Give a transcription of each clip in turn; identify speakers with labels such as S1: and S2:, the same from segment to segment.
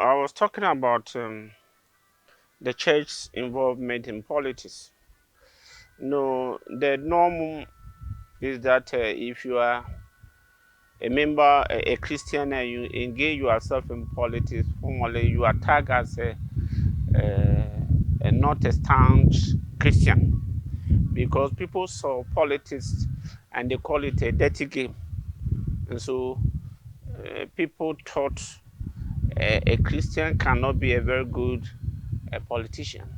S1: I was talking about the church's involvement in politics. No, the norm is that if you are a member, a Christian, and you engage yourself in politics, formally you are tagged as a not a staunch Christian because people saw politics and they call it a dirty game. And so people thought a Christian cannot be a very good politician.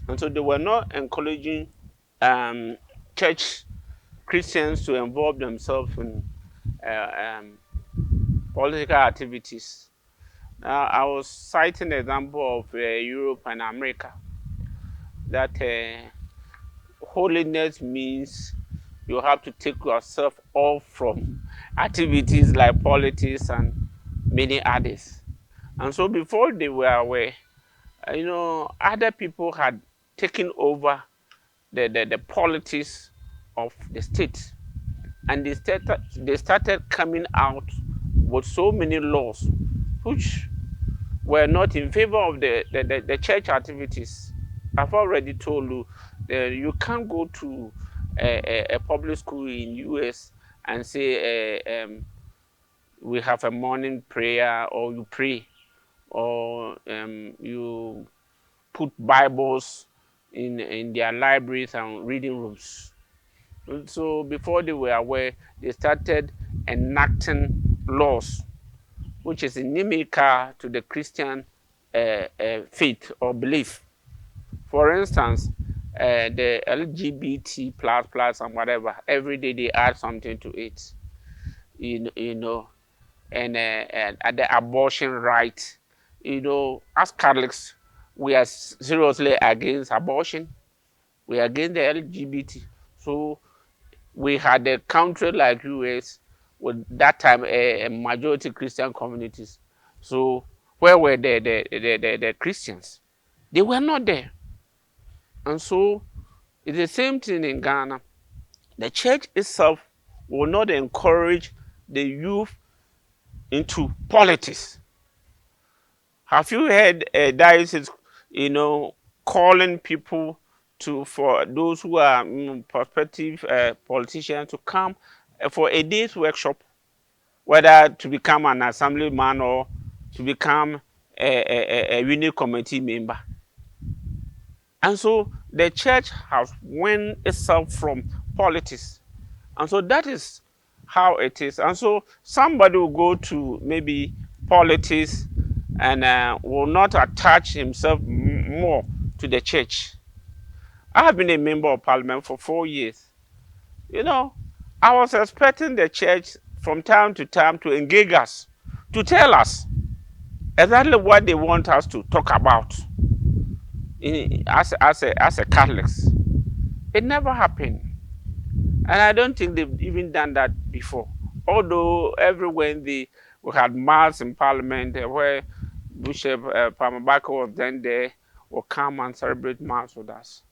S1: And so they were not encouraging um, church Christians to involve themselves in uh, um, political activities. Now, I was citing the example of Europe and America, that holiness means you have to take yourself off from activities like politics and many others. And so before they were aware, other people had taken over the politics of the state. And they started coming out with so many laws which were not in favor of the church activities. I've already told you that you can't go to a public school in US and say we have a morning prayer, or you pray, or you put Bibles in their libraries and reading rooms. And so before they were aware, they started enacting laws which is inimical to the Christian faith or belief. For instance, the LGBT plus and whatever, every day they add something to it, you know, and the abortion right. As Catholics, we are seriously against abortion. We are against the LGBT. So we had a country like US with that time a majority Christian communities. So where were the Christians? They were not there. And so it's the same thing in Ghana. The church itself will not encourage the youth into politics. Have you heard a diocese, calling people for those who are prospective politicians to come for a day's workshop, whether to become an assemblyman or to become a unit committee member? And so the church has won itself from politics. And so that is how it is. And so somebody will go to maybe politics and will not attach himself more to the church. I have been a member of parliament for 4 years. I was expecting the church from time to time to engage us, to tell us exactly what they want us to talk about as a Catholics. It never happened. And I don't think they've even done that before. Although every Wednesday we had mass in Parliament where Bishop Pamabaka was then there, will come and celebrate mass with us.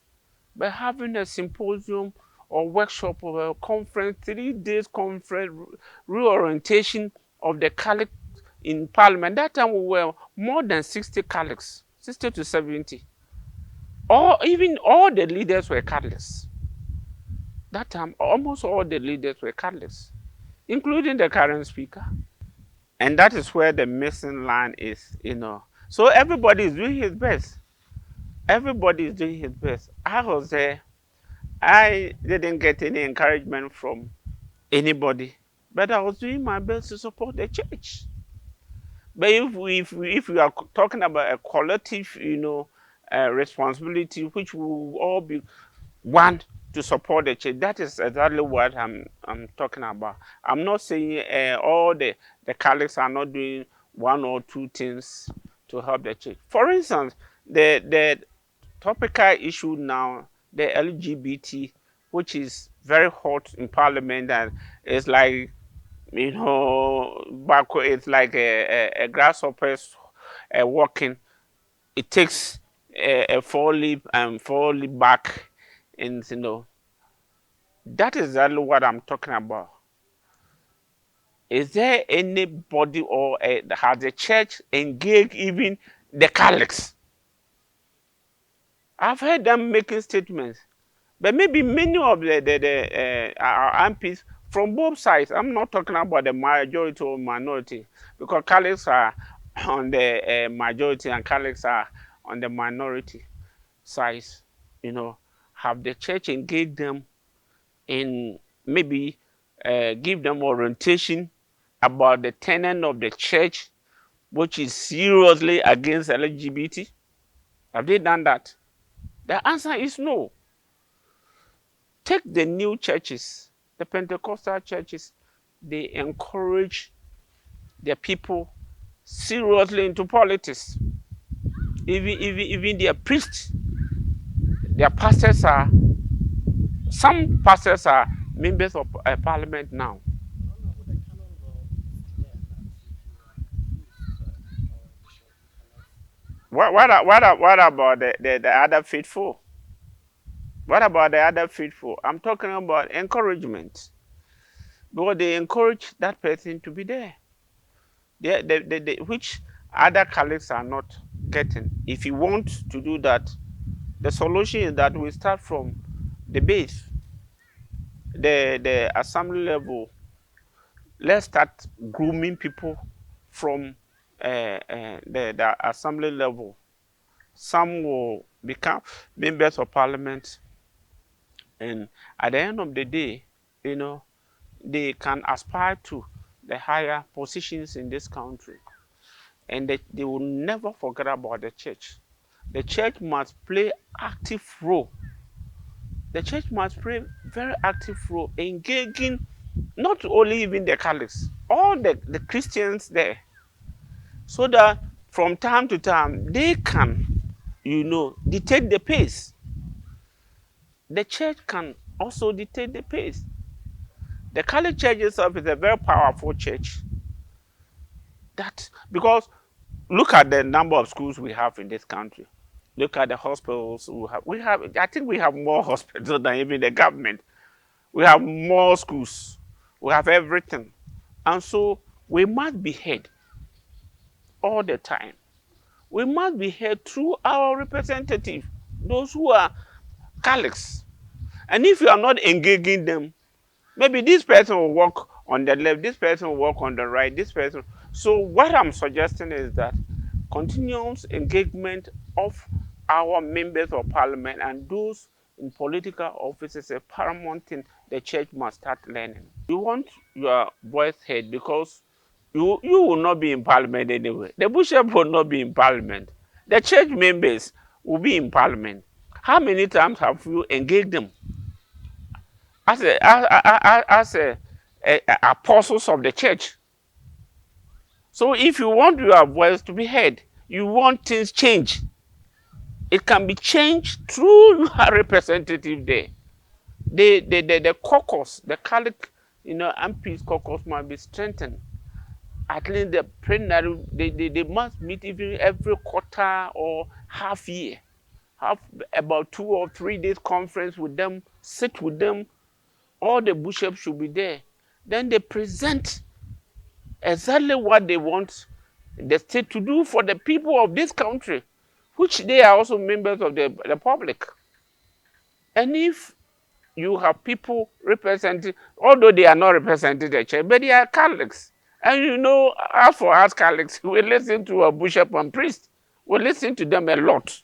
S1: But having a symposium or workshop or a conference, 3 days conference, reorientation of the Catholics in Parliament, that time we were more than 60 Catholics, 60 to 70. Or even all the leaders were Catholics. That time, almost all the leaders were Catholics, including the current speaker. And that is where the missing line is. So everybody is doing his best. Everybody is doing his best. I was there. I didn't get any encouragement from anybody, but I was doing my best to support the church. But if we are talking about a collective, responsibility, which we will all be one to support the church. That is exactly what I'm talking about. I'm not saying all the Catholics are not doing one or two things to help the church. For instance, the topical issue now, the LGBT, which is very hot in Parliament, and it's like it's like a grasshopper walking. It takes a four leap and four leap back, and that is exactly what I'm talking about. Is there anybody or has the church engaged even the Catholics? I've heard them making statements, but maybe many of our MPs from both sides. I'm not talking about the majority or minority, because Catholics are on the majority and Catholics are on the minority sides. You know, have the church engaged them in maybe give them orientation about the tenet of the church, which is seriously against LGBT? Have they done that? The answer is no. Take the new churches, the Pentecostal churches, they encourage their people seriously into politics. Even their priests, their pastors are, some pastors are members of parliament now. What about the other faithful? What about the other faithful? I'm talking about encouragement. Because they encourage that person to be there. Which other colleagues are not getting. If you want to do that, the solution is that we start from the base, the assembly level. Let's start grooming people from the assembly level. Some will become members of parliament, and at the end of the day, you know, they can aspire to the higher positions in this country, and they will never forget about the church. The church must play active role. The church must play very active role, engaging not only even the Catholics, all the Christians there, so that from time to time they can, dictate the pace. The church can also dictate the pace. The Catholic Church itself is a very powerful church. That because look at the number of schools we have in this country. Look at the hospitals we have. I think we have more hospitals than even the government. We have more schools. We have everything. And so we must be heard all the time. We must be heard through our representative, those who are Catholics. And if you are not engaging them, maybe this person will walk on the left, this person will walk on the right, this person. So what I'm suggesting is that continuous engagement of our members of parliament and those in political offices is a paramount thing the church must start learning. You want your voice heard because you will not be in parliament anyway. The bishop will not be in parliament. The church members will be in parliament. How many times have you engaged them as apostles of the church? So if you want your voice to be heard, you want things changed, it can be changed through your representative there. The caucus, the Catholic, MPs caucus must be strengthened. At least the plenary, they must meet even every quarter or half year. Have about 2 or 3 days conference with them, sit with them. All the bishops should be there. Then they present exactly what they want the state to do for the people of this country, which they are also members of the public. And if you have people representing, although they are not representing the church, but they are Catholics. And as for us Catholics, we listen to a bishop and priest. We listen to them a lot.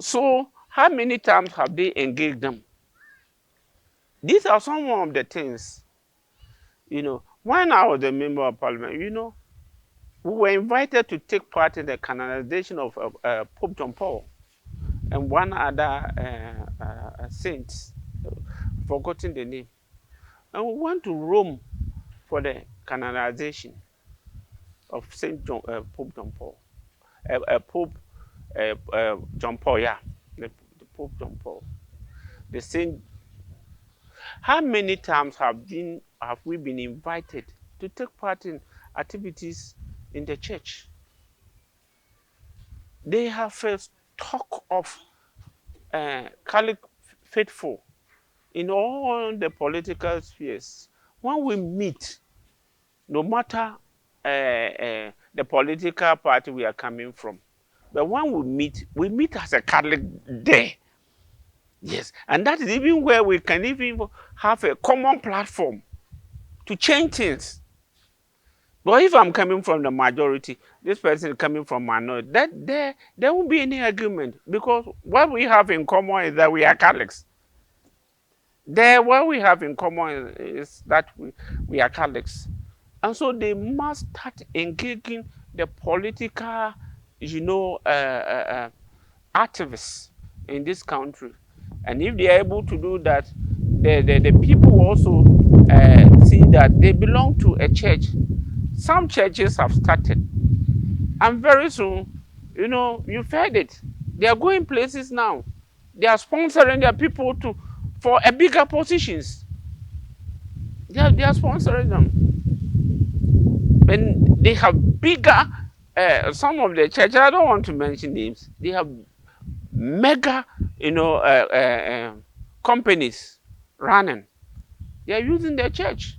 S1: So how many times have they engaged them? These are some of the things, when I was a member of parliament, we were invited to take part in the canonization of Pope John Paul and one other saint, forgotten the name. And we went to Rome for the canonization of Pope John Paul. Pope John Paul, yeah. The Pope John Paul. The saint. How many times have we been invited to take part in activities in the church? They have first talk of Catholic faithful in all the political spheres. When we meet, no matter the political party we are coming from. But when we meet as a Catholic there. Yes, and that is even where we can even have a common platform to change things. But if I'm coming from the majority, this person is coming from minority, that there won't be any argument, because what we have in common is that we are Catholics. What we have in common is that we are Catholics. And so they must start engaging the political, you know, activists in this country. And if they are able to do that, the people also see that they belong to a church. Some churches have started, and very soon, you know, you've heard it. They are going places now. They are sponsoring their people for a bigger positions. They are sponsoring them, and they have bigger. Some of the churches, I don't want to mention names. They have mega, you know, companies running. They are using their church.